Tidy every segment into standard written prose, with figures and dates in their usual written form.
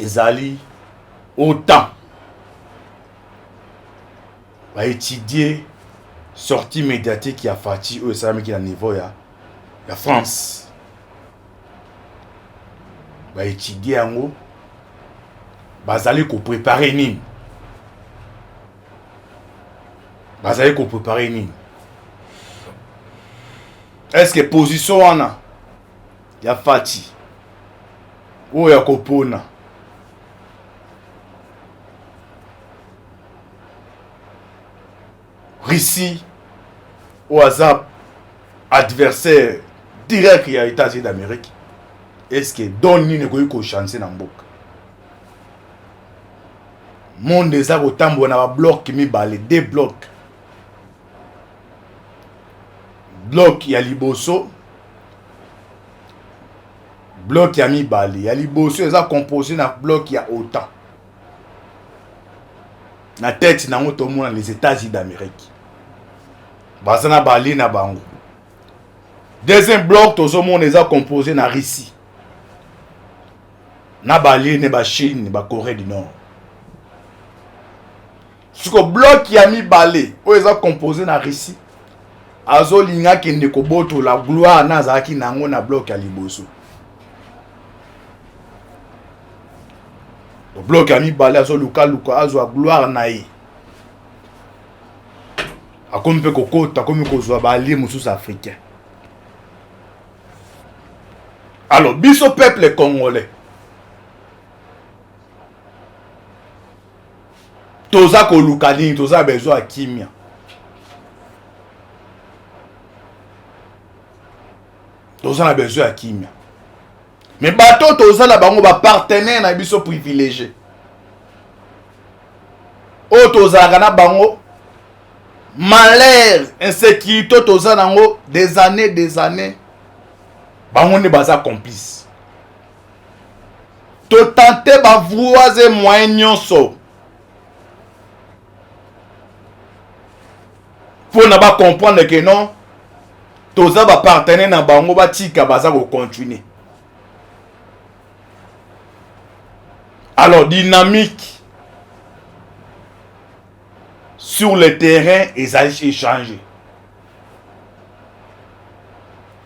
ezali autant va étudier sortie médiatique ya Fati ou ça qui à niveau ya France va étudier yango bazali ko préparer nini est-ce que position wana ya Fati ou ya kopona Russie ou hasard adversaire direct ya États-Unis d'Amérique, est-ce que donne ni ne ko chance na mboka monde eza ko tambo na ba bloc mi balé deux blocs bloc ya liboso bloc ya mi balé ya liboso eza composé na bloc ya OTAN na tête na ngoto mona les États-Unis d'Amérique basana bali na bango. Deuxième bloc tozo mona eza composé na Russie na bali ne ba Chine ba Corée du Nord. Suko bloc ya mi balé o eza composé na Russie azo linga kende ko boto la gloire na zaki nango na bloc ya liboso. Le bloc ya mi balé azo luka azo gloire na ye. Akomi pe kokota akomi kozwa bali mususu africain. Alors biso peuple congolais toza ko lukani toza besoin ya kimia. Toza na besoin ya kimia. Mais bato toza la bango ba partenaire na biso privilégié. O toza na bango malheur, insécurité toza nango des années. Bango ne baza complice. To tenter ba voiser moyen nyonso. Pour na ba comprendre que non toza ba partenaire na bango ba tika baza ko continuer. Alors dynamique sur le terrain ils allaient échanger.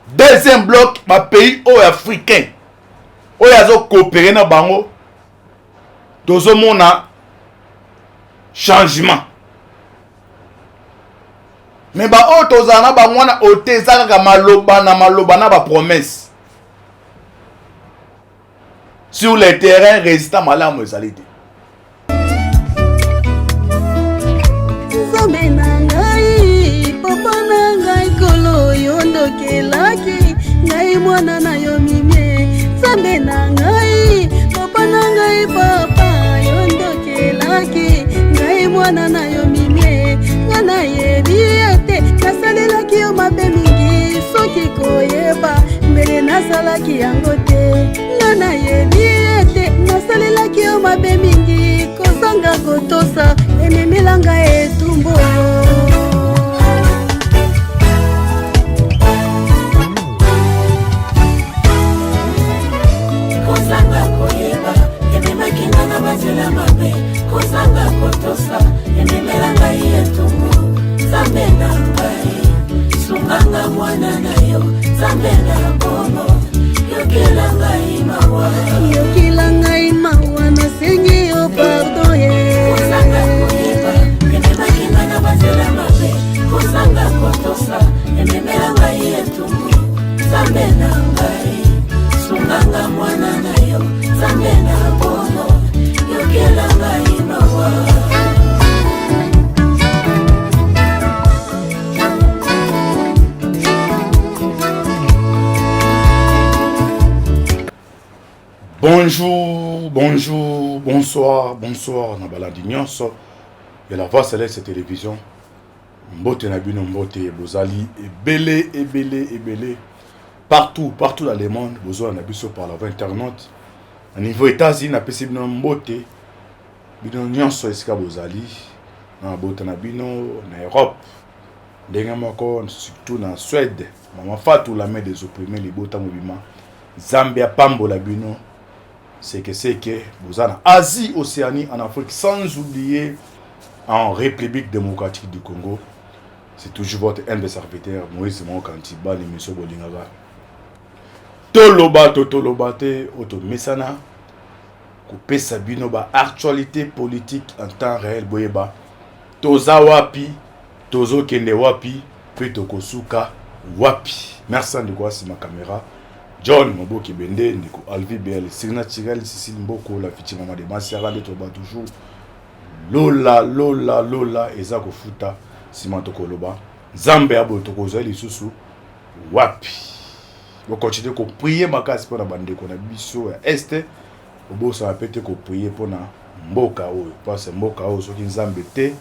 Deuxième bloc ma pays africain o yazo coopérer na bango tozo mona changement. Mais ba o tozana ba mwana oteza ka maloba na ba promesse. Sur le terrain résistant malamu ezalite. Nzambe na ngai papa na ngai kolo yondokelaki ngai mwana na yo mimie. Nzambe na ngai papa na ngai papa yondokelaki ngai mwana na yo mimie. Ngana yebi ete nasalelaki yo mabe mingi soki koyeba mbele nasalaki yango te. Ngana yebi ete nasalelaki yo mabe mingi kozanga kotosa ememelanga etumbo. Kozanga koyeba ememaki nanga bazela mabe kozanga kotosa ememelanga etumbo. Nzambe na ngai sunganga mwana na yo Nzambe na bomo yokelanga imawa nasengi yo pardon ye. Kozanga koyeba ememaki nanga bazela mabe kozanga kotosa ememelanga etumbo. Nzambe na ngai sunganga mwana na yo Nzambe na bomo yokelanga imawa. Bonjour, bonsoir, na baladi nyonso. Et la voix céleste télévision. Mbote na bino mbote bozali ebele. Partout dans le monde, besoin na biso par la voie internet. Au niveau États-Unis, na pesi bino mbote. Bino nyonso esika bozali. Na bote na bino na Europe. Ndenge moko surtout na Suède. Mama Fatou la main des opprimés les bota mobima. Zambia pambo la bino. c'est que vous en Asie, Océanie, en Afrique, sans oublier en République démocratique du Congo. C'est toujours votre humble serviteur, Moïse Mokantiba, l'émission Bolingaga. Toloba, Tolobate, Mesana, Coupé Sabino, actualité politique en temps réel, Boyeba. Toza Wapi, Tozo Kende Wapi, puis Tokosuka Wapi. Merci de quoi c'est ma caméra. John Moboki Bende, Nico Alvi BL, Sirna Tirel, Cécile Mboko, la fille maman de Massiara, de Toba toujours. Lola, Ezako Futa, Simanto Koloba. Zambe Abo Tokoza, les sous Wapi. Vous continuez à prier ma case pour la bande de Bisso et Est. Vous ça va peut-être prier pour na Mboka o, parce que Mboka o so qui Zambe te,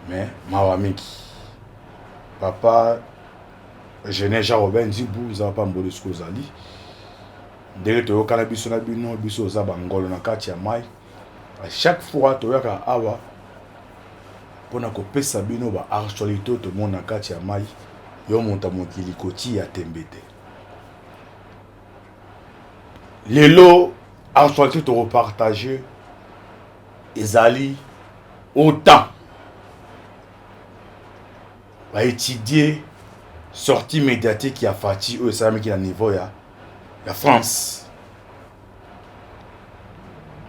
mais Mawamiki. Papa Jeune Jean Robin Zibou, ça va pas m'boler ce que vous allez. Dès que tu as cannabis na bino, biso za bangolo na kati ya mai. À chaque fois tu as awa pour na kopesa bino ba actualité to monde na kati ya mai. Yo monta mokili koti ya tembete. Les lots actualité te repartager ezali autant va étudier sortie médiatique qui a fati au Sami qui a niveau ya France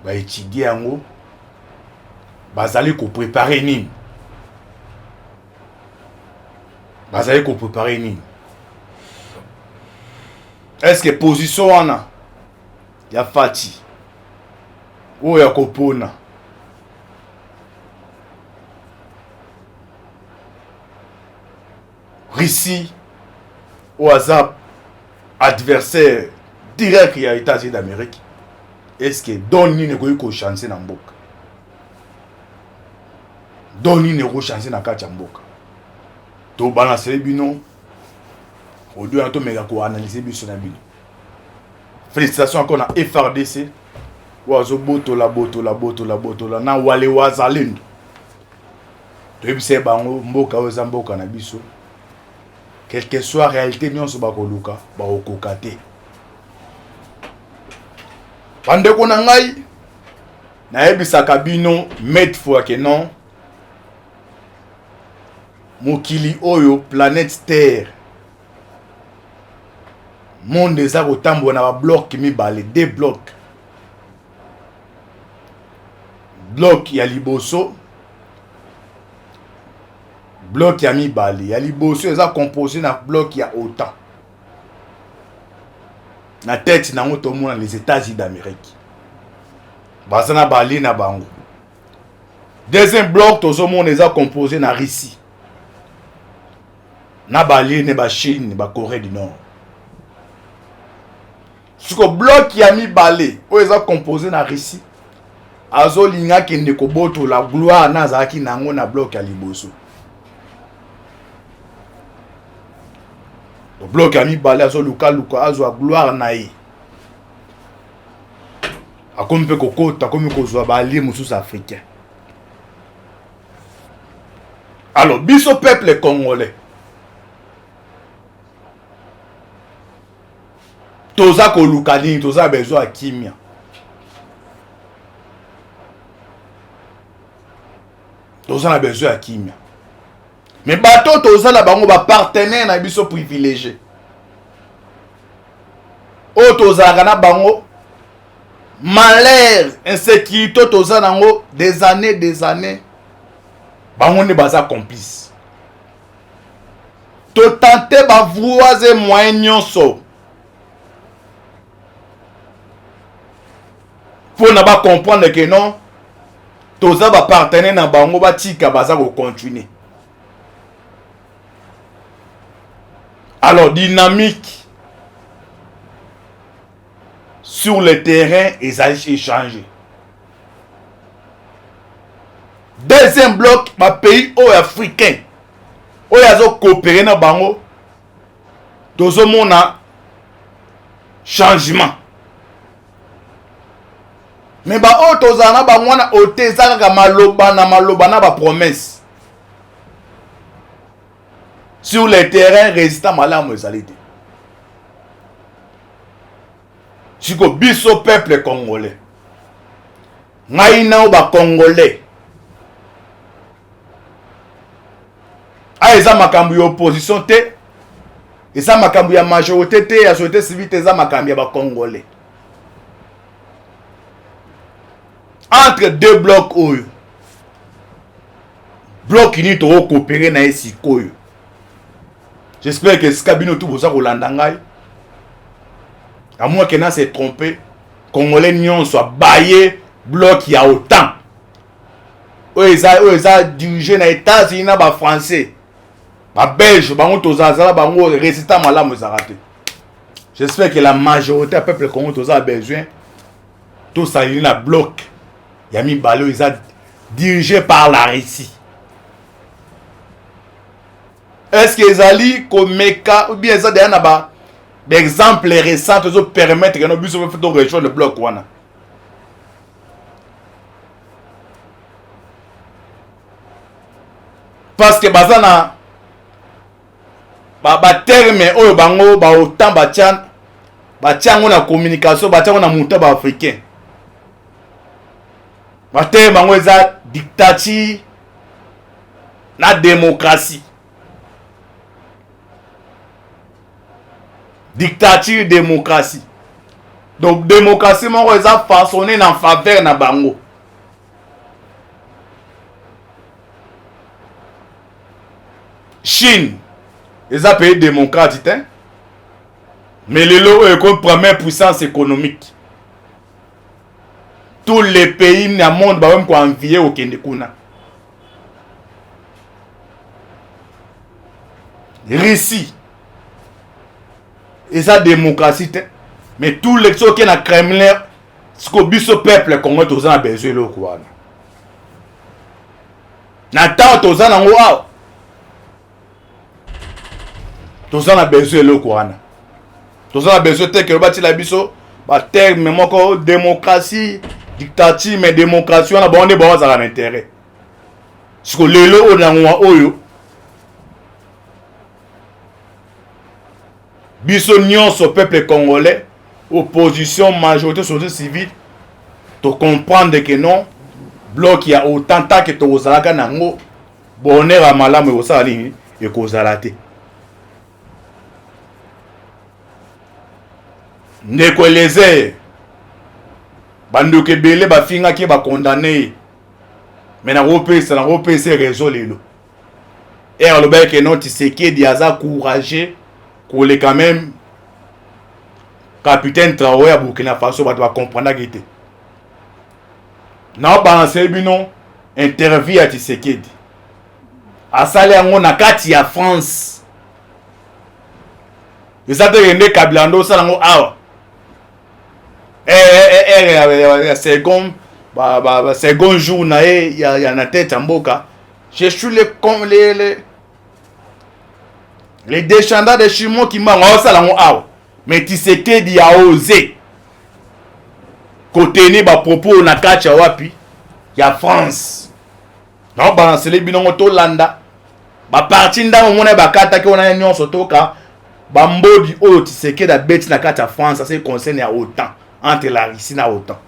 va étudier en haut bazali ko préparer nini est-ce que position wana ya fati ou ya kopona Russie ou hasard adversaire direct ya États-Unis d'Amérique, est-ce que Doni ne ko chance na mboka? Doni ne ko chance na kati ya mboka. To balancer bino au doit to mega ko analyser biso na bino. Félicitations encore na FRDC. Wazo botola na wale wazalendo. To ebise bango mboka oza mboka na biso. Quelle que soit la réalité, nous sommes bakoluka, bakokate. Pande ko na ngai na ebisaka bino met fois que non. Mokili oyo planète Terre. Monde eza kotambola na ba bloc mibale, deux blocs. Bloc ya liboso. Bloc ya mibale, ya liboso eza composé na bloc ya OTAN. Na tête na ngoto mona les États-Unis d'Amérique. Basana bali na bango. Deuxième bloc tozo mona eza composé na Russie. Na bali ne ba Chine, ba Corée du Nord. Suko bloc ya mibale o eza composé na Russie. Azo linga kende ko boto la gloire na zaki nango na bloc ya liboso. Le bloc a mis balé à luka azo a gloire naï. A comme peu coco, ta comme ko bali musus africain. Alors, biso peuple congolais. Toza ko lukani, toza besoin kimia. Toza na besoin à kimia. Mais bateau toza la bango ba partenaire na biso privilégié. O toza na bango malheur, insécurité toza nango des années. Bango ne baza complice. To tenter ba voiser moyen nyonso. Pour na ba comprendre que non toza ba partenaire na bango ba tika baza ko continuer. Alors, dynamique sur le terrain, ils ont échangé. Deuxième bloc, ma pays africain, où ils ont coopéré dans bango, tout ce monde a changement. Mais bah oh tozana ba mwana oteza ka maloba na ba promesse. Sur les terrains résistants malamu ezalite. siko biso peuple congolais ngai na ba congolais eza makambu ya opposition te eza makambu ya majorité te ya société civile eza makambu ya ba congolais entre deux blocs oyo bloc uni to coopérer na esikoyo. J'espère que Skabino tout boza kolanda ngai. À moins que n'a s'est trompé, Congolais nyon soit baillé bloc ya autant. Oza dirigé na États-Unis na ba français. Ba belge bango tozazala bango résultat malamu zarate. J'espère que la majorité du peuple congolais toza a besoin tout ça il na bloc. Yami balo ils a dirigé par la Russie. Est-ce que les alliés comme ou bien ça derrière là-bas d'exemple récent qui permettent que nos bus soient fait rejoindre le bloc wana. Parce que bazana ba terme oyo bango ba autant ba tiango na communication ba tiango na muta ba africain. Ba terme bango eza dictature na démocratie. Dictature, démocratie. Donc, démocratie, mon reza façonné en faveur na bango. Chine, ils ont pays démocratique, hein? Mais les lots est comme première puissance économique. Tous les pays dans le monde ont même envié au Kendekuna. Russie. Et ça démocratie mais tous les gens qui sont dans le Kremlin ce que biso peuple congolais tous en besoin le quoi n'attend tous en wow tous en besoin le quoi tous en besoin que le bâti la biso ba terme moko démocratie dictature mais démocratie on a bon des ça l'intérêt ce que le lo na oyo biso nyonso peuple congolais opposition majorité société civile to comprendre que non bloc ya autant tant que to ozalaka nango bonheur à malamu osala nini e kozala te ndeko eleze banduke belé bafinga ki ba condamné mais na repesa réseau lelo et le bec que non Tshisekedi aza courageux pour les quand même capitaine Traoré à Burkina Faso va comprendre que était na balancer bino interview à Tshisekedi a salé en na kati ya France les ateliers Kabilando salango awa second second jour na ya na tête en boka je suis les descendants de Chimon qui m'ont salango awa mais Tshisekedi a osé contenir ba propos na kacha wapi ya France na balancer les binongo to landa ba parti ndamo mona bakata ki ona nyonso toka ba mbodi oyo Tshisekedi a beti na kacha France ça c'est concerne ya autant entre la Russie na autant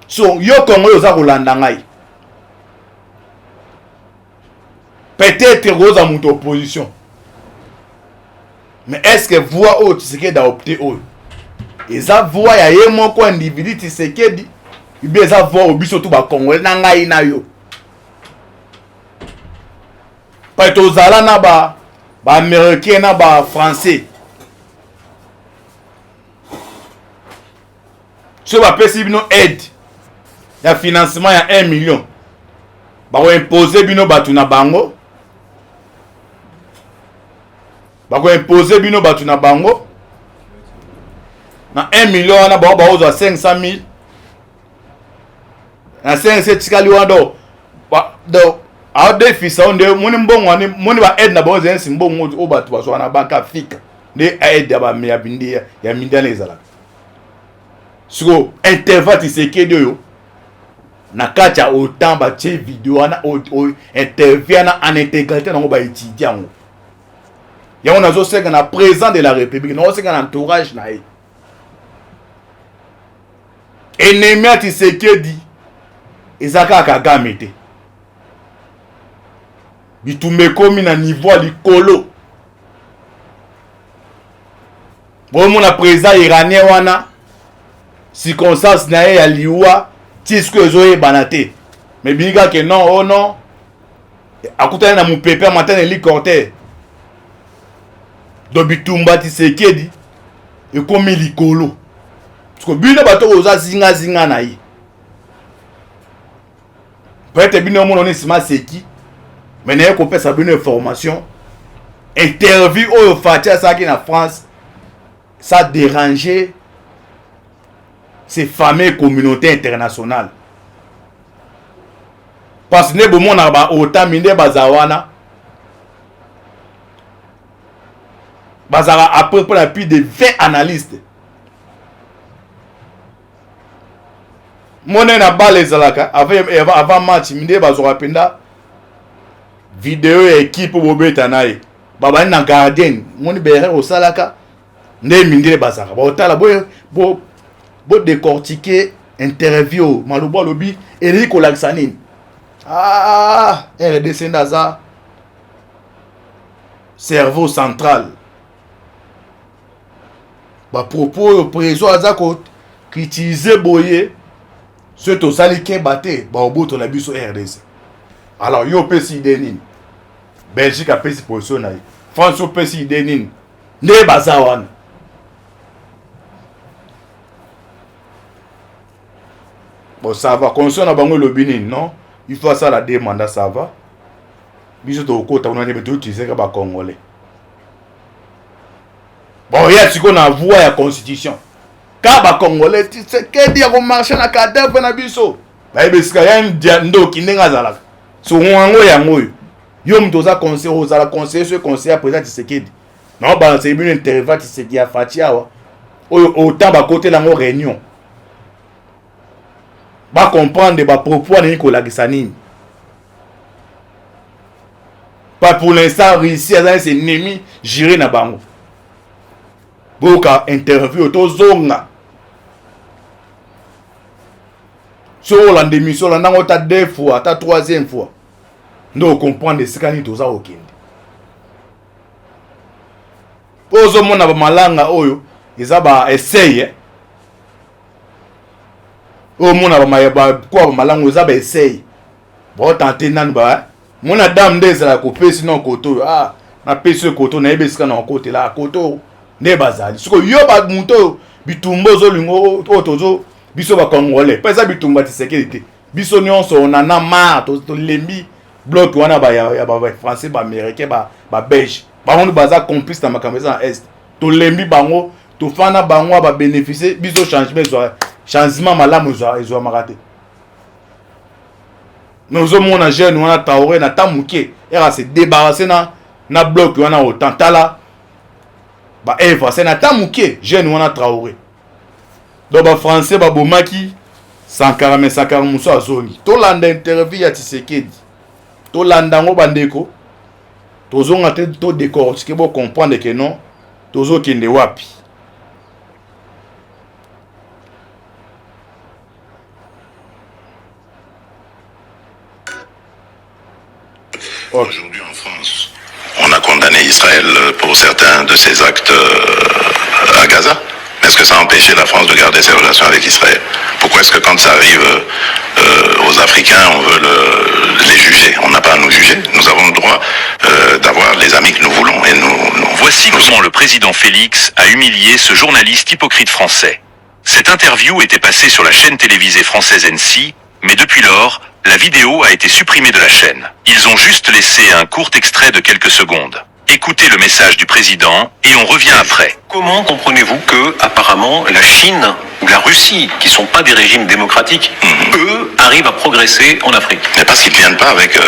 so yo Congo yo za kolanda ngai peut-être rose à mon opposition. Mais est-ce que voix au Tshisekedi a opté au? Et ça voix ya ye moko individu Tshisekedi, il bien ça voix au biso tout ba Congolais na ngai na yo. Pas to zala na ba américain na ba français. Ce va pesi bino aide. Ya financement ya 1 million. Ba ko imposer bino batu na bango. Bako imposer bino batu na bango na 1 million na ba ozo 500,000 na 500 tikali wando ba do a defisa onde moni mbongo ni moni ba aide na ba ozo ensi mbongo o batu baso na banka Afrika ne aide ba me ya bindi ya mindana ezala siko interview Tshisekedi yo na kacha autant ba che vidéo na interview na en intégralité na ba étudiant. Il y a un président de la République, il y a un entourage. ennemi à Tshisekedi ezaka Kagame te bitumbe komi na niveau à likolo bon mon président iranien wana circonstance na ye ya liwa tisko ezoye banate mais biga que non oh non akutana na mupepe matin hélicoptère do bitumba Tshisekedi ekomi likolo parce que bino bato oza zinga na ye peut-être bino mon on sima seki mais na ko pesa bino information interview au fatia ça qui na France ça déranger ces fameuses communautés internationales parce que ne bon na ba autant minde bazawana bazara à peu près plus de 20 analystes mon na balle zalaka avant match minde bazora penda vidéo équipe bobeta nae baba na gardien mon bere au salaka ne minde bazara ba otala bo décortiquer interview malubo lobi Eric Olaxanine RDC Naza cerveau central ba propos préso azako critiquer boye ce to sali ke baté ba oboto na biso RDC alors yo pesi denin Belgique a pesi position na France o pesi denin ne bazawan bon ça va concernant bango lobini non il faut ça la demande ça va biso to kota on a des méthodes utiliser ka ba congolais bon il y a ce qu'on a voix la constitution ka ba congolais c'est que dire qu'on marche na cadavre na biso ba beska ya ndo kinenga zala so ngwango ya ngoyo yo mtoza conseil aux ala conseiller ce conseil président Tshisekedi non ba c'est une interview Tshisekedi a fatiawa autant ba côté la réunion ba comprendre ba propos na Nicolas Gisanini pas pour l'instant Russie a ses ennemis gérer na bango boka interview to zonga sur la démission la nango ta deux fois ta troisième fois ndo comprendre ce kani toza okende pozo mona ba malanga oyo eza ba essaye o mona ba kwa ba malanga eza ba essaye bo tenter nan ba mona dame ndezala ko pesi non koto na pesi koto na ebesika na kote la koto ne bazali siko yo ba muto bitumbo zo lingo otozo biso ba congolais pesa bitumba Tshisekedi biso nyonso onana ma to lembi bloc wana ba ya ba français ba américain ba belge ba on baza complice na makameza na est to lembi bango to fana bango ba bénéficier biso changement malamu zo marate nous avons un jeune on a Traoré na tamuke era se débarrasser na bloc wana autant tala ba Eva c'est na tamuke jeune on a Traoré donc ba français ba bomaki 140 muso azoni to landa interview ya Tshisekedi to landa ngo bandeko tozonga te to décortiquer bo comprendre que non tozo kende wapi Aujourd'hui en France, on a condamné Israël pour certains de ses actes à Gaza. Est-ce que ça a empêché la France de garder ses relations avec Israël? Pourquoi est-ce que quand ça arrive aux Africains, on veut les juger? On n'a pas à nous juger. Nous avons le droit d'avoir les amis que nous voulons. Et Voici comment le président Félix a humilié ce journaliste hypocrite français. Cette interview était passée sur la chaîne télévisée française NC, mais depuis lors, la vidéo a été supprimée de la chaîne. Ils ont juste laissé un court extrait de quelques secondes. Écoutez le message du président et on revient après. Comment comprenez-vous que, apparemment, la Chine ou la Russie, qui ne sont pas des régimes démocratiques, eux, arrivent à progresser en Afrique? Mais parce qu'ils ne viennent pas avec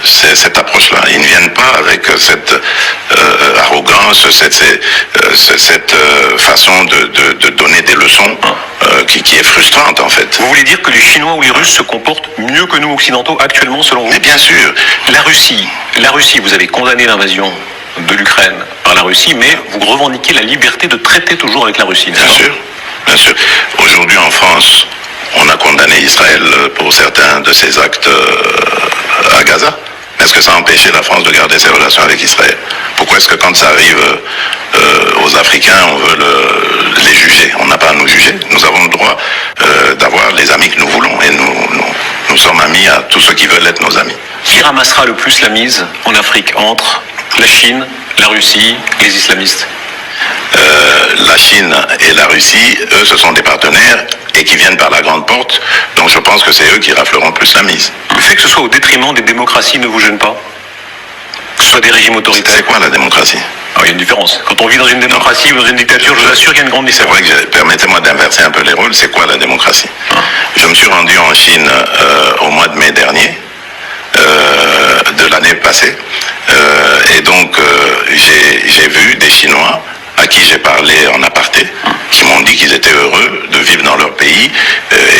cette approche-là. Ils ne viennent pas avec cette arrogance, cette façon de donner des leçons qui est frustrante, en fait. Vous voulez dire que les Chinois ou les Russes se comportent mieux que nous, occidentaux, actuellement, selon vous? Mais bien sûr. La Russie, vous avez condamné l'invasion de l'Ukraine par la Russie, mais vous revendiquez la liberté de traiter toujours avec la Russie. Bien sûr, bien sûr. Aujourd'hui en France, d'Israël pour certains de ses actes à Gaza? Est-ce que ça a empêché la France de garder ses relations avec Israël? Pourquoi est-ce que quand ça arrive aux Africains, on veut les juger? On n'a pas à nous juger. Nous avons le droit d'avoir les amis que nous voulons. Et nous sommes amis à tous ceux qui veulent être nos amis. Qui ramassera le plus la mise en Afrique entre la Chine, la Russie, les islamistes? La Chine et la Russie, eux, ce sont des partenaires et qui viennent par la grande porte. Donc je pense que c'est eux qui rafleront plus la mise. Le fait que ce soit au détriment des démocraties ne vous gêne pas? Que ce soit des régimes autoritaires? C'est quoi la démocratie? Il y a une différence. Quand on vit dans une démocratie ou dans une dictature, je vous assure qu'il y a une grande C'est différence. vrai que, permettez-moi d'inverser un peu les rôles, c'est quoi la démocratie? Je me suis rendu en Chine au mois de mai dernier, de l'année passée, et donc j'ai vu des Chinois à qui j'ai parlé en aparté, qui m'ont dit qu'ils étaient heureux de vivre dans leur pays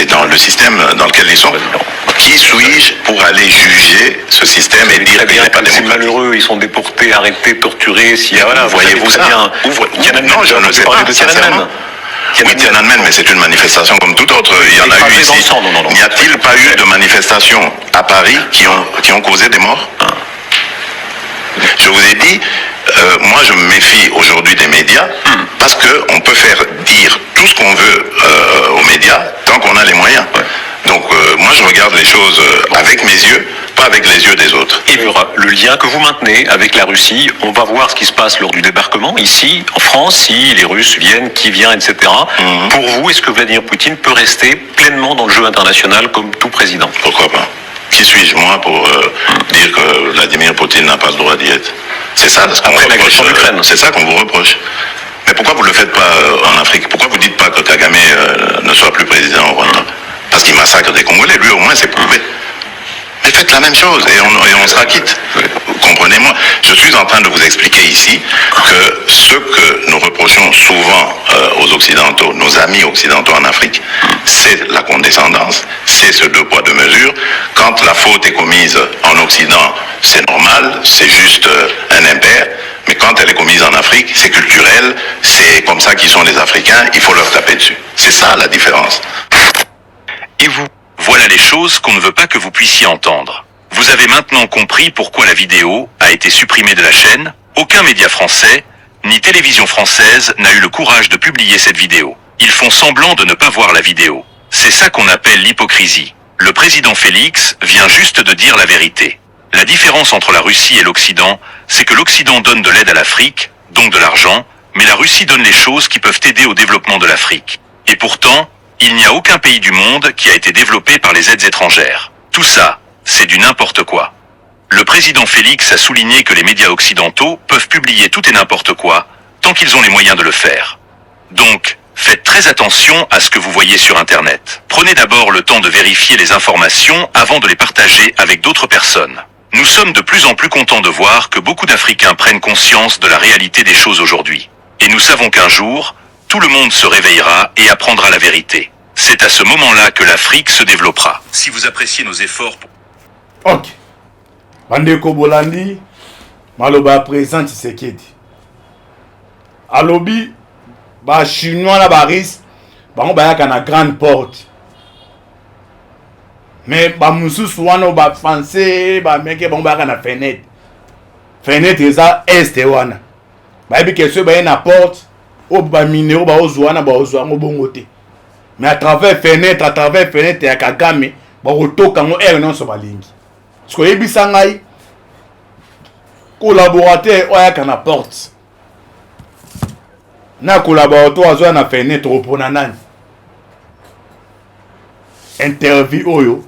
et dans le système dans lequel ils sont. Qui suis-je pour aller juger ce système et dire qu'il n'est pas c'est démocratique? malheureux, ils sont déportés, arrêtés, torturés. Si, Voilà, voyez-vous ça? bien. Non, je ne sais pas, sincèrement. Oui, Tiananmen, mais c'est une manifestation comme toute autre. Il y en a eu ici. N'y a-t-il pas eu de manifestations à Paris qui ont causé des morts? Je vous ai dit, moi je me méfie aujourd'hui des médias parce qu'on peut faire dire tout ce qu'on veut aux médias tant qu'on a les moyens. Donc moi je regarde les choses avec mes yeux, pas avec les yeux des autres. Et le lien que vous maintenez avec la Russie, on va voir ce qui se passe lors du débarquement ici, en France, si les Russes viennent, qui vient, etc. Pour vous, est-ce que Vladimir Poutine peut rester pleinement dans le jeu international comme tout président? Pourquoi pas? Qui suis-je moi pour dire que Vladimir Poutine n'a pas le droit d'y être? C'est ça ce qu'on vous reproche. C'est ça qu'on vous reproche. Mais pourquoi vous ne le faites pas en Afrique? Pourquoi vous ne dites pas que Kagame ne soit plus président au Rwanda? Parce qu'il massacre des Congolais, lui au moins c'est prouvé. Mais faites la même chose et on sera quitte. Comprenez-moi, je suis en train de vous expliquer ici que ce que nous reprochons souvent aux Occidentaux, nos amis occidentaux en Afrique, c'est la condescendance, c'est ce deux poids deux mesures. Quand la faute est commise en Occident, c'est normal, c'est juste un impair. Mais quand elle est commise en Afrique, c'est culturel, c'est comme ça qu'ils sont les Africains, il faut leur taper dessus. C'est ça la différence. Et vous? Voilà les choses qu'on ne veut pas que vous puissiez entendre. Vous avez maintenant compris pourquoi la vidéo a été supprimée de la chaîne. Aucun média français, ni télévision française n'a eu le courage de publier cette vidéo. Ils font semblant de ne pas voir la vidéo. C'est ça qu'on appelle l'hypocrisie. Le président Félix vient juste de dire la vérité. La différence entre la Russie et l'Occident, c'est que l'Occident donne de l'aide à l'Afrique, donc de l'argent, mais la Russie donne les choses qui peuvent aider au développement de l'Afrique. Et pourtant, il n'y a aucun pays du monde qui a été développé par les aides étrangères. Tout ça, c'est du n'importe quoi. Le président Félix a souligné que les médias occidentaux peuvent publier tout et n'importe quoi, tant qu'ils ont les moyens de le faire. Donc, faites très attention à ce que vous voyez sur Internet. Prenez d'abord le temps de vérifier les informations avant de les partager avec d'autres personnes. Nous sommes de plus en plus contents de voir que beaucoup d'Africains prennent conscience de la réalité des choses aujourd'hui. Et nous savons qu'un jour, tout le monde se réveillera et apprendra la vérité. C'est à ce moment-là que l'Afrique se développera. Si vous appréciez nos efforts pour... Ok. Bandeko Bolandi, maloba président Tshisekedi. Alobi, ba chinois la baris, ba on bayaka na grande porte. Mais ba mususu wana ba français, ba meke ba on bayaka na fenêtre. Fenêtre eza est wana. Ba yebi que ce ba na porte, o ba minero ba ozwana ba ozwango bongo te. Mais à travers fenêtre ya Kagame, ba otoka ngo er non so balingi. Ce que yebisa ngai collaborateur oyaka na porte. Na collaborateur azwa na fenêtre opona nani. Interview oyo.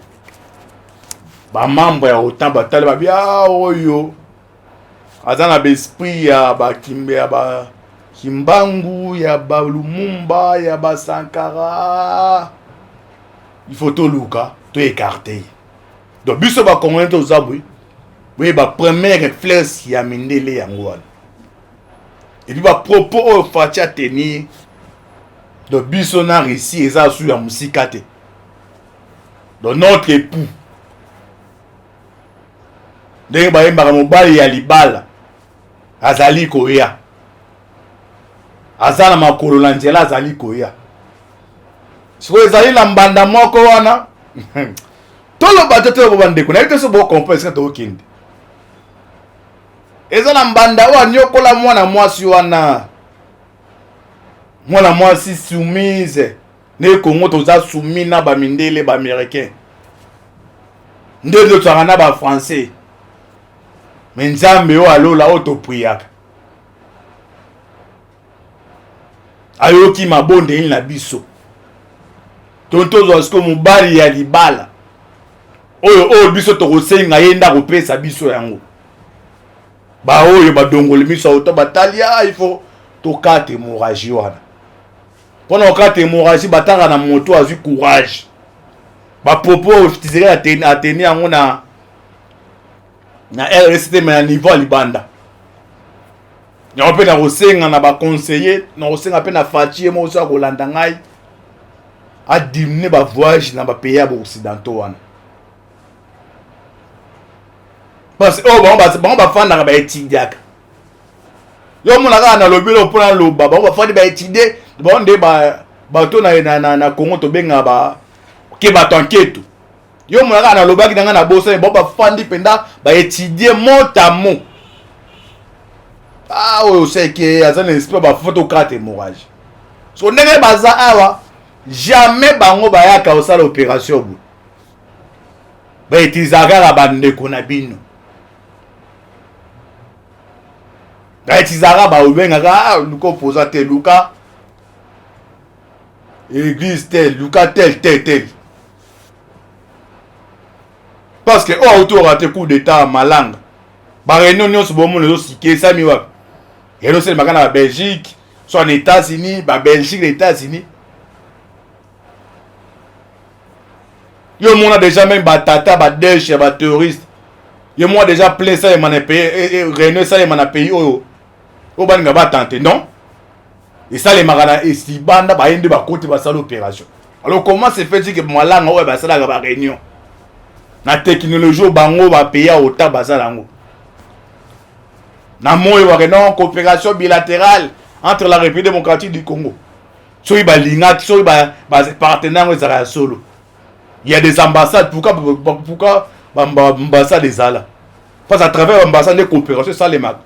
Ba membre ya otan batale ba bia oyo. Azana besprit ya ba kimbe ya ba Kimbangu, ya ba Lumumba, ya ba Sankara. Il faut tout luka, tout écarter. Donc biso ba congolais to zabui. Oui, ba premier réflexe qui a mené les yangoan. Et puis ba propos au fatia tenir. Donc biso na ici et ça sur la musique. Donc notre époux. Donc ba yemba mobali ya libala. Azali koya. Azala makolo na nzela azali koya. Siko ezali na mbanda moko wana Tout le bateau te bande ko na ite so bo comprendre to okinde ezala mbanda wa nyokola mwana mwasi wana mwana mwasi soumise ne Congo toza soumis na ba mindele ba américain ndelo tsana ba français mais nzambe o alola auto priaka ayoki mabonde il na biso tonto zosko mubali ya libala oyo biso tokosenga yenda kopesa biso yango ba oyo badongole miso auto batalia il faut tokate hémorragie wana pona okate hémorragie batanga na moto azui courage ba propos tizera ateni yango na RST mais à niveau libanda na pe na kosenga na ba conseiller na kosenga pe na fatie mo so kolanda ngai a diminuer ba voyage na ba pays occidentaux wana parce que bon ba fanda ba étudiaka yo mona ka na lobelo pona loba ba fandi ba étudier bon de ba to na Congo to benga ba ke ba tanketo yo mona ka na loba ki na bosa bon ba fandi penda ba étudier mot à mot. Ah oui, c'est que azan esprit ba photocarte hémorragie. So ndenge baza awa jamais bango bayaka osala opération bu. Ba itizaka la bande kona bino. Ba itizaka ba ubenga luka posa te luka église tel luka tel. Parce que autour a te coup d'état malanga. Ba réunion nyonso bomo lezo sike sami wa. Et là, c'est le la Belgique, soit les États-Unis, la Belgique, les États-Unis. Yo, on a déjà même batata, badèche, bat terroriste. Yo, moi déjà plein ça, il m'a payé, et réunion ça, il m'a payé, oh, ban nga tenter, non? Et ça, les marana, et si banda, bah, yende, bah, côté, bah, ça, l'opération. Alors, comment c'est fait que moi, là, ouais, bah, ça, la réunion? La technologie, bah, on va payer autant, bah, ça, là, na moyo wa non coopération bilatérale entre la République démocratique du Congo. Soy ba linga, soy ba partenaire ezara solo. Il y a des ambassades pourquoi ambassade des ala. Parce à travers ambassade de coopération ça les mag.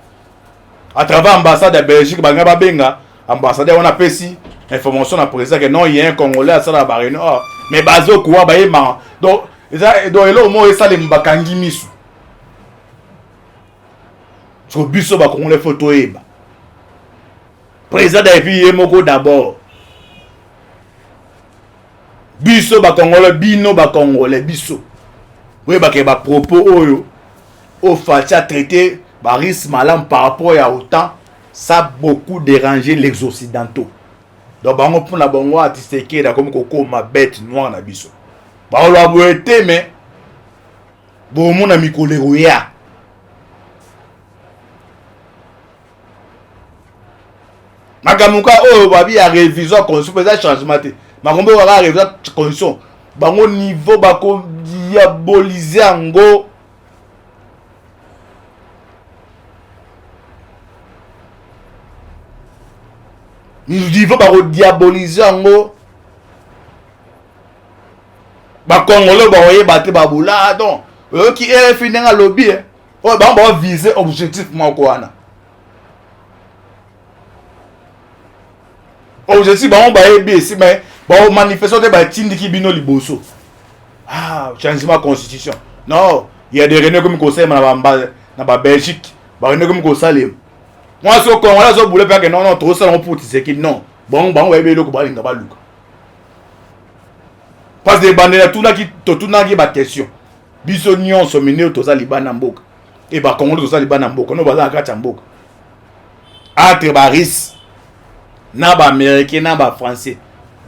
À travers ambassade de Belgique ba ngaba benga ambassadeur on a pesi information na président que non il y a un Congolais à ça la barre non mais bazo quoi ba yema. Donc elo mo ça les mbakangi misu. So biso ba Congolais photo eba. Président depuis moko d'abord. Biso ba Congolais bino ba Congolais biso. Oui ba ke ba propos oyo au fatia traité ba risque malam par rapport à autant ça a beaucoup dérangé les occidentaux. Donc bango pour na bango atiseke da comme koko ma bête noire na biso. Ba lo aboete mais bo mona mikolero ya. Magamuka oh babi a révision condition peut changement te makombe wala révision condition bango niveau bako diaboliser ango niveau bako diaboliser ango ba Congolais ba oye baté babula donc qui est fini nga lobby oh ba viser objectif moko wana. Objectif ba on ba ebi si mais ba manifestation de ba tindiki bino liboso. Ah, changement constitution. Non, il y a des réunions comme conseil na ba Belgique, ba réunions comme conseil. Moi so ko wala so boule pas que non trop ça on pour c'est qui non. Bon ba ebi loko ba linga ba luka. Parce que bandela tout na ki ba question. Biso nyon so mine to za libana mboka. Et ba Congolais to za libana mboka. No ba za ka mboka. Entre baris na ba américain na ba français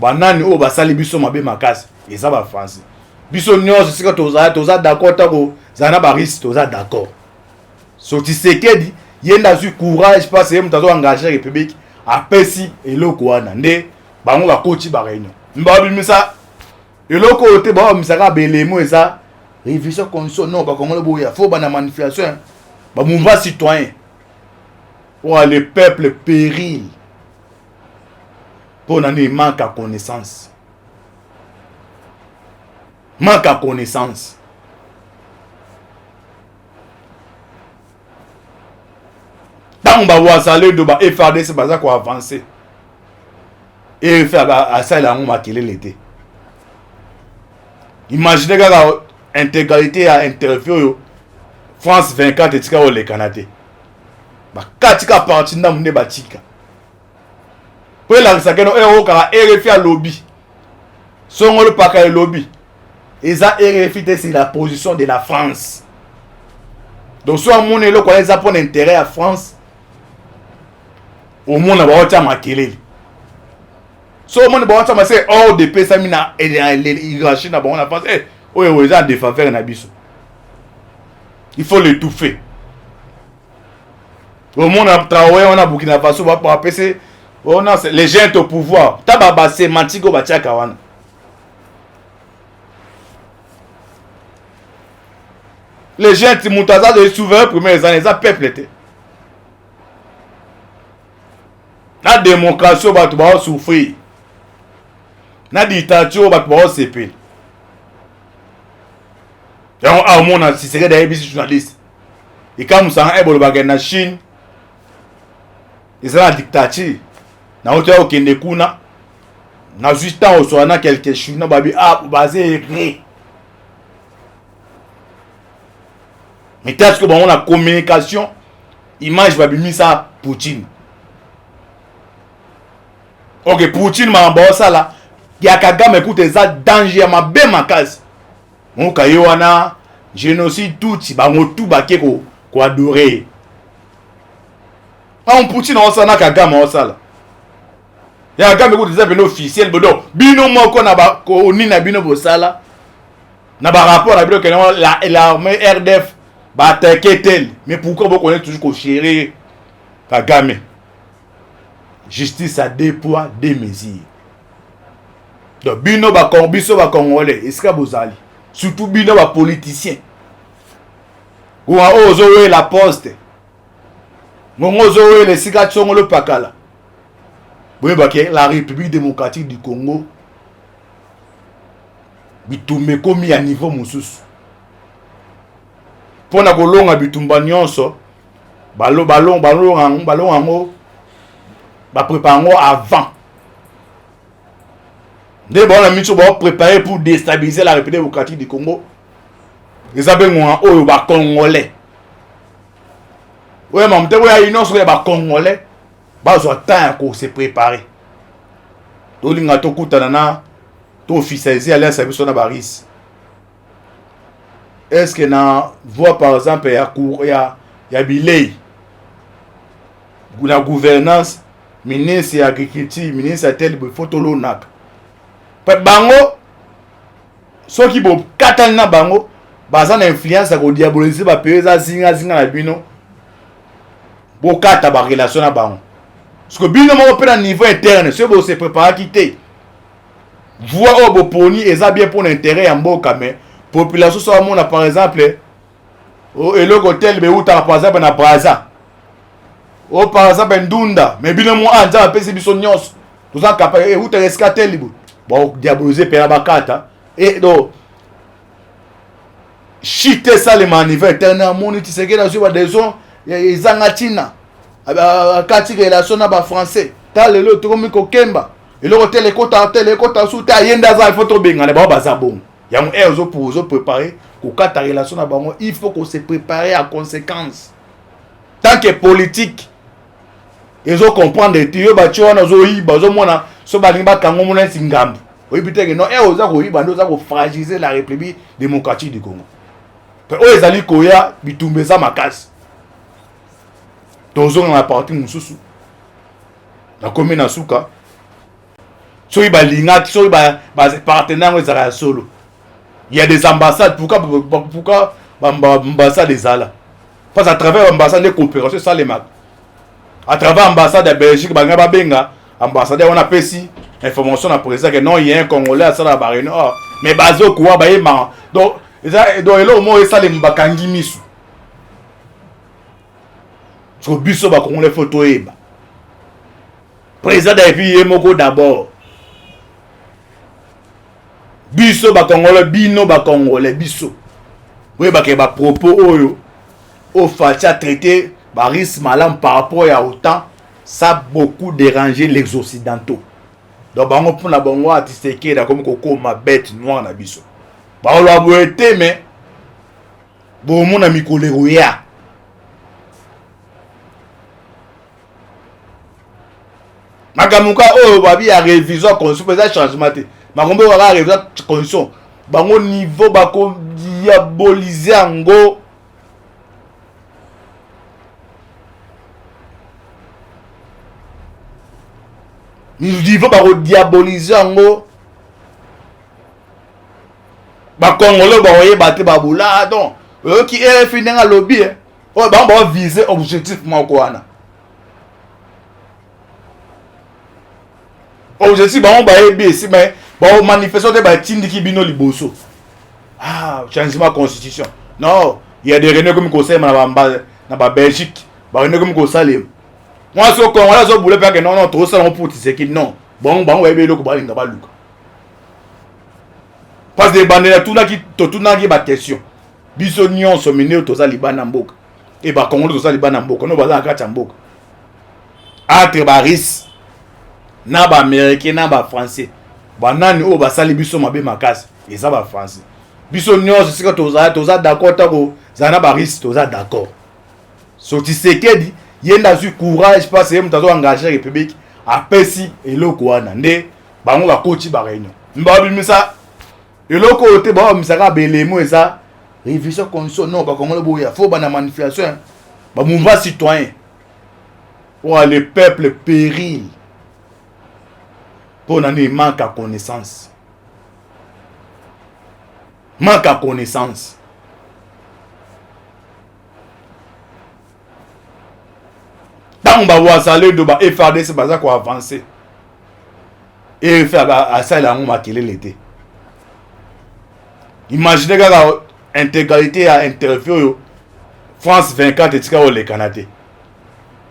banani o ba sali biso mabe makasi et ça ba français biso nyonso sika toza d'accord tako zana ba risque toza d'accord so Tshisekedi yenda su courage parce que mtazo engager république apesi eloko wana nde bango ba coach ba réunion mba bimisa eloko te ba misaka belemo eza révision condition non ba Congolais boya faut ba na manifestation ba mouvement citoyen ou le peuple péril. Pour n'en manque à connaissance. manque à connaissance. Tant on va voir ça, le débat FARDC, c'est pas ça qu'on va avancer. Et faire à ça, il a un maquillé l'été. Imaginez que l'intégralité à interview France 24 et tika au le Canada. Bah katika parti na mune batika. Pour la sakeno euro kara RFI à lobby. Son le paka lobby. Et ça RFI c'est la position de la France. Donc soit mon elo quoi les apprendre intérêt à France. Au monde na ba ma kelele. So mon ba ma c'est hors de paix ça mina et hiérarchie na ba na France. Eh oyo ça de faveur na biso. Il faut l'étouffer. Au monde a travaillé, on a Burkina Faso, on va passer. On a les gens au pouvoir. Tababa sémantique au Batiakawan. Les gens qui montent à des souverains premières années, ça peuple était. La démocratie, on va souffrir. La dictature, on va se payer. Au monde, si c'est des journalistes. Et quand nous avons en Chine, ils sont la dictature. Nous avons des kuna. Nous avons juste temps où on quelque chose. Nous avons basé. Mais est-ce que on a communication, image va bien ça Poutine. Ok, Poutine m'a envoyé ça là. Il y a Kagame écoute ça danger ma bien ma case. Mon kayoana génocide tout si ba tout baké ko adorer. On Poutine on ça na Kagame on ça là. Ya Kagame écoute ça ben officiel bodo. Bino moko na ba ko ni na bino bo ça là. Na ba rapport na bino que l'armée RDF ba attaquer tel. Mais pourquoi vous connaissez toujours ko chérir Kagame? Justice à deux poids, deux mesures. Donc bino ba Kombiso ba Congolais, est-ce que vous allez? Surtout bino ba politicien. Ou a ozoé la poste. Mon ozoé les cigations le pakala. Oui bah que la République démocratique du Congo bitumbe komi à niveau mususu. Pona kolonga bitumba nyonso ballon ango ba préparer avant. Dès bon la mission va préparer pour déstabiliser la République démocratique du Congo. Les abengwa oyo ba Congolais. Ouais mais m'te ouais une autre ba Congolais. Ba zo temps ko se préparer. To linga to kutana na to officialiser alliance avec son baris. Est-ce que na voit par exemple ya bilei la gouvernance ministre agriculture ministre tel photo lonak. Bango ceux qui bon katalina bango baza na influence à diaboliser ba peza zinga na bino bo kata ba relation na bango parce que bino mo pe na niveau interne ceux bo se préparer quitter voix au poni eza bien pour l'intérêt ya mboka mais population so mona par exemple et le hôtel be uta par exemple na Braza o par exemple Ndunda mais bino mo anja pesi biso nyos tout ça capable et uta rescater libo bon diaboliser pe ba kata et donc chiter ça les manivelles éternel moni tu sais que là sur des gens izangatina kati relation na ba français ta lelo to komi ko kemba et le hôtel ekota sous ta yenda za il faut to benga ba baza bon ya mon ezo pour préparer ko kata relation na bango il faut qu'on se préparer à conséquence tant que politique ils ont comprendre et tu ba chona zo yi ba zo mona so ba limba kango mona singambu oui peut-être non oza ko yi ba ndo za ko fragiliser la République démocratique du Congo. Oyo ezali koya bitumbe za makasi. Tozo na parti mususu. Na commune na suka. Soki ba linga, soki ba partenaire ezala solo. Il y a des ambassades pourquoi ambassade ezala. Parce à travers ambassade de coopération ça les mag. À travers ambassade de Belgique banga ba benga ambassadeur on a pesi information na président que non il y a un Congolais à ça la barre non mais bazo quoi ba yema donc donc là au moins ça les mbakangi misu so biso ba Congolais photo eba président et puis yemoko d'abord biso ba Congolais bino ba Congolais biso oui ba ke ba propos oyo au facha traité ba risque malam par rapport à autant ça a beaucoup dérangé les occidentaux donc bango pour na bango atiseke da comme koko ma bête noire na biso ba lo aboete mais bon mon ami koleroya Magamuka oh babi a révision constitution peut changement te makombe wala révision constitution bango niveau bako diaboliser ango niveau bako diaboliser ango ba Congolais ba voyer battre babula donc qui est fini à lobby oh bango ba viser objectif moko wana objectif bango ba ebi si mais ba manifestation ba tindiki bino liboso changement constitution non il y a des réunions comme conseil na ba Belgique ba réunions comme conseil moi so ko wala so boule pas que non trop ça on pour c'est qui non bango ba ebi loko ba linga ba luka parce que bandela tout na ki ba question biso nyonso mine to za libana mboka et ba Congolais to za libana mboka no ba za ka mboka entre baris na ba américain na ba français banani o ba sali biso mabe makasi et ça ba français biso nyonso sika to za d'accord tako za na ba risque to za d'accord so Tshisekedi yenda su courage parce que mtazo engager république apesi eloko wana nde bango ba coach ba réunion mba bimisa eloko te ba misaka belemo eza révision constitution non ba Congolais boya faut ba na manifestation ba mouvement citoyen ou le peuple péril pour n'en manque à connaissance. Manque à connaissance. Tant on va voir ça, le de FRDC, c'est pas ça qu'on va avancer. Et faire à ça, il a un maquillé l'été. Imaginez que l'intégralité à interview France 24 et tika le Canada.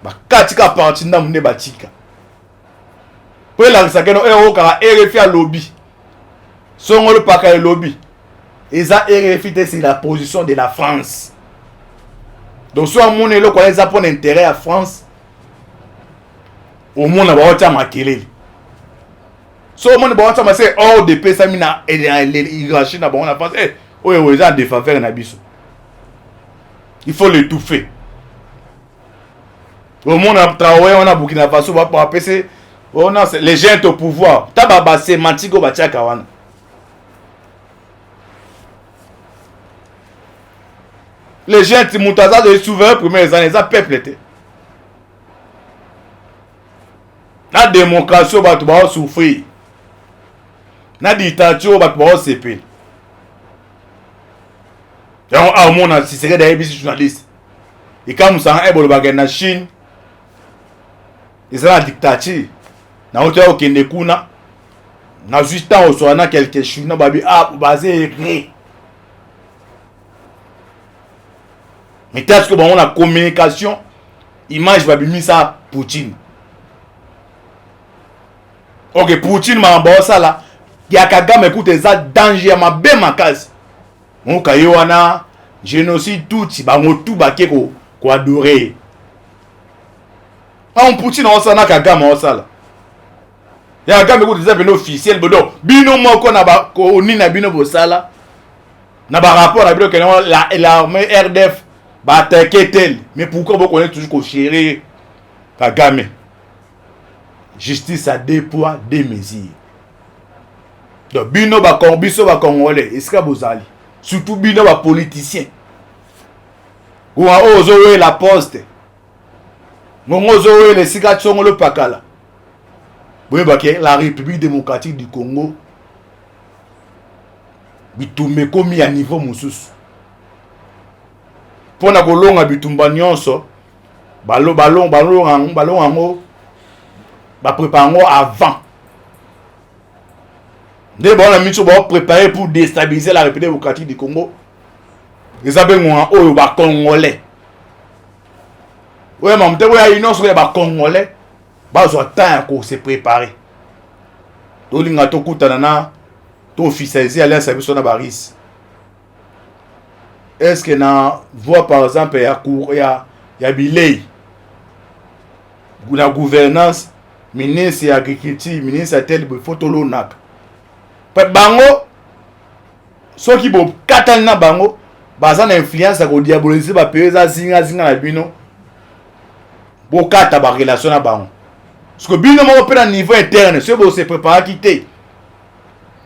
Bah, katika parti na mune batika. Pour la sakeno euro kara RFI à lobby. Son le paka lobby. Et ça RFI c'est la position de la France. Donc soit mon elo quoi les apprendre intérêt à France. Au monde na ba ma kelele. So mon ba ma c'est hors de paix ça mina et hiérarchie na ba na France. Eh oyo ça de faveur na biso. Il faut l'étouffer. Au monde a travaillé on a Burkina Faso va pour appeler oh non, c'est les gens au pouvoir. Tababa sémantique au batiaka wana. Les gens qui montaza de souverain premières années, ça peuple était. La démocratie va te souffrir. La dictature va te s'épeler. Donc, à mon avis, si c'est des journalistes. Et quand nous avons un Chine, ils sont la dictature. Na hauteur au Kendekuna, na juste temps au soir na quelque chose na babi basé écrit. Mais est-ce que bon on a communication, image babi mis ça Poutine. Ok Poutine m'a bon ça là, ya Kagame écoute ça danger ma be makasi. Mon kayo wana génocide tout ba tout baké ko adorer. On Poutine on ça na Kagame on ça là. Il y a un gars qui est officiel, bino moko na ba ko ni na bino bosala na ba rapport na bino que l'armée RDF ba attaquer tel mais pourquoi vous connaissez toujours ko chérir Kagame justice à deux poids deux mesures donc bino ba Congolais est-ce que vous allez surtout bino ba politicien ou a ozo la poste ngozo le sika tsongo le pakala. Oui, la République démocratique du Congo bitumbe komi à niveau mususu. Pour na kolonga bitumba nyonso ballon ango ba préparer avant. Dès bon la mission ba préparer pour déstabiliser la République démocratique du Congo. Les abengwa oyo ba Congolais. Ouais, mais on a une autre ba Congolais. Bah, on a temps pour se préparer. Tolinga tokutana na to officialiser alliance à biso na baris. Est-ce que na voit par exemple ya bilei la gouvernance ministre ya agriculture ministre tel photo lonaka pe bango soki bo katali na bango baza na influence ko diaboliser ba peza zinga na bino bo kata ba relation na bango parce que bino mo pe na niveau interne se bo se préparer quitter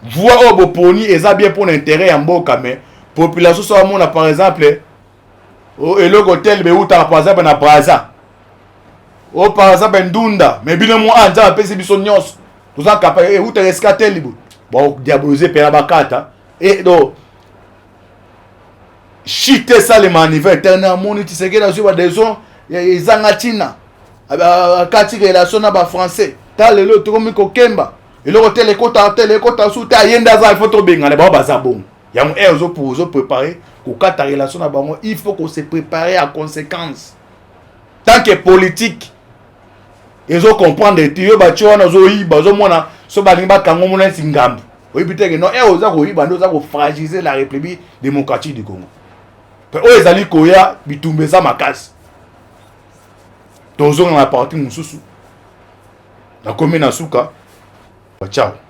voix au bo poni eza bien pour l'intérêt ya mboka mais population so amona par exemple et le hôtel be uta par exemple na Braza par exemple Ndunda mais bino mo anja pesi biso nyos tout ça capable et uta rescater libo bon diaboliser pe ba kata et donc chiter ça les manivelles éternel moni tu sais que là sur des gens ezanga tina kati relation na ba français ta lelo to komi ko kemba et le hôtel ekota sous ta yenda za il faut to benga ba baza bon ya mo ezo pour préparer ko kata relation na bango il faut qu'on se préparer à conséquence tant que politique ezo comprendre tiyo ba chona zo yi ba zo mona so ba limba kango mona singambu oui peut-être non oza ko yi ba ndo za ko fragiliser la République démocratique du Congo pe o ezali koya bitumbe za makasi tozo na parti mususu na komi na suka ciao.